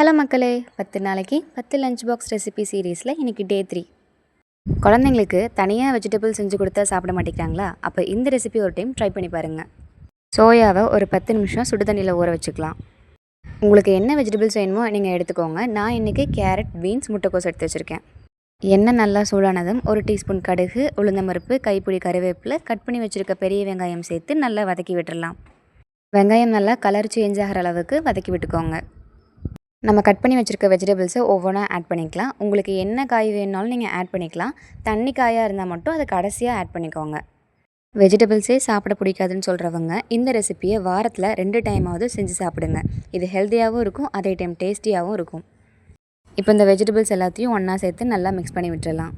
Hello மக்களே, 10 நாளைக்கு 10 lunch box recipe சீரீஸில் இன்றைக்கி டே 3. குழந்தைங்களுக்கு தனியாக வெஜிடபிள் செஞ்சு கொடுத்தா சாப்பிட மாட்டேங்கிறாங்களா? அப்போ இந்த ரெசிபி ஒரு டைம் ட்ரை பண்ணி பாருங்கள். சோயாவை ஒரு 10 நிமிஷம் சுடு தண்ணியில் ஊற வச்சுக்கலாம். உங்களுக்கு என்ன வெஜிடபிள்ஸ் வேணுமோ நீங்கள் எடுத்துக்கோங்க. நான் இன்றைக்கி கேரட், பீன்ஸ், முட்டைக்கோஸ் எடுத்து வச்சுருக்கேன். எண்ணெய் நல்லா சூடானதும் 1 டீஸ்பூன் கடுகு, உளுந்தம்பருப்பு, கைப்பிடி கருவேப்பிலை, கட் பண்ணி வச்சுருக்க பெரிய வெங்காயம் சேர்த்து நல்லா வதக்கி விட்டுடலாம். வெங்காயம் நல்லா கலர் சேஞ்ச் ஆகிற அளவுக்கு வதக்கி விட்டுக்கோங்க. நம்ம கட் பண்ணி வச்சுருக்க வெஜிடபிள்ஸை ஒவ்வொன்றா ஆட் பண்ணிக்கலாம். உங்களுக்கு என்ன காய் வேணுனாலும் நீங்கள் ஆட் பண்ணிக்கலாம். தண்ணி காயாக இருந்தால் மட்டும் அதை கடைசியாக ஆட் பண்ணிக்கோங்க. வெஜிடபிள்ஸே சாப்பிட பிடிக்காதுன்னு சொல்கிறவங்க இந்த ரெசிப்பியை வாரத்தில் 2 டைமாவது செஞ்சு சாப்பிடுங்க. இது ஹெல்த்தியாகவும் இருக்கும், அதே டைம் டேஸ்டியாகவும் இருக்கும். இப்போ இந்த வெஜிடபிள்ஸ் எல்லாத்தையும் ஒன்றா சேர்த்து நல்லா மிக்ஸ் பண்ணி விட்டுடலாம்.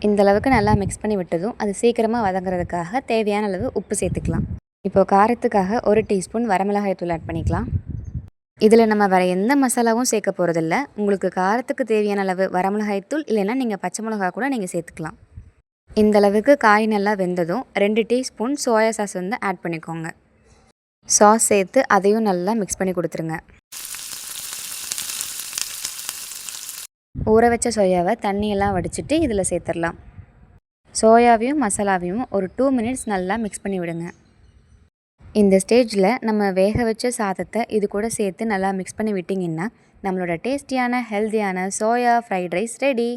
இந்தளவுக்கு நல்லா மிக்ஸ் பண்ணி விட்டதும் அது சீக்கிரமாக வதங்குறதுக்காக தேவையான அளவு உப்பு சேர்த்துக்கலாம். இப்போது காரத்துக்காக 1 டீஸ்பூன் வரமிளகாய் தூள் ஆட் பண்ணிக்கலாம். இதில் நம்ம வேறு எந்த மசாலாவும் சேர்க்க போகிறதில்ல. உங்களுக்கு காரத்துக்கு தேவையான அளவு வரமிளகாய்த்தூள் இல்லைன்னா நீங்கள் பச்சை மிளகா கூட நீங்கள் சேர்த்துக்கலாம். இந்த அளவுக்கு காய் நல்லா வெந்ததும் 2 டீஸ்பூன் சோயா சாஸ் ஆட் பண்ணிக்கோங்க. சாஸ் சேர்த்து அதையும் நல்லா மிக்ஸ் பண்ணி கொடுத்துருங்க. ஊற வச்ச சோயாவை தண்ணியெல்லாம் வடிச்சிட்டு இதில் சேர்த்துடலாம். சோயாவையும் மசாலாவையும் ஒரு 2 மினிட்ஸ் நல்லா மிக்ஸ் பண்ணி விடுங்க. இந்த ஸ்டேஜில் நம்ம வேக வச்ச சாதத்தை இது கூட சேர்த்து நல்லா மிக்ஸ் பண்ணி விட்டிங்கன்னா நம்மளோட டேஸ்டியான ஹெல்த்தியான சோயா ஃப்ரைட் ரைஸ் ரெடி.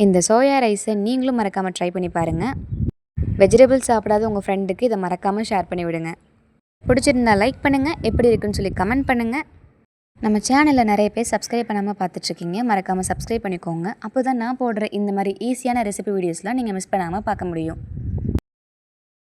இந்த சோயா ரைஸை நீங்களும் மறக்காமல் ட்ரை பண்ணி பாருங்கள். வெஜிடபிள்ஸ் சாப்பிடாத உங்கள் ஃப்ரெண்டுக்கு இதை மறக்காமல் ஷேர் பண்ணி விடுங்க. பிடிச்சிருந்தா லைக் பண்ணுங்கள், எப்படி இருக்குன்னு சொல்லி கமெண்ட் பண்ணுங்கள். நம்ம சேனலில் நிறைய பேர் சப்ஸ்கிரைப் பண்ணாமல் பார்த்துட்ருக்கீங்க. மறக்காமல் சப்ஸ்கிரைப் பண்ணிக்கோங்க. அப்போ தான் நான் போடுற இந்த மாதிரி ஈஸியான ரெசிபி வீடியோஸ்லாம் நீங்கள் மிஸ் பண்ணாமல் பார்க்க முடியும்.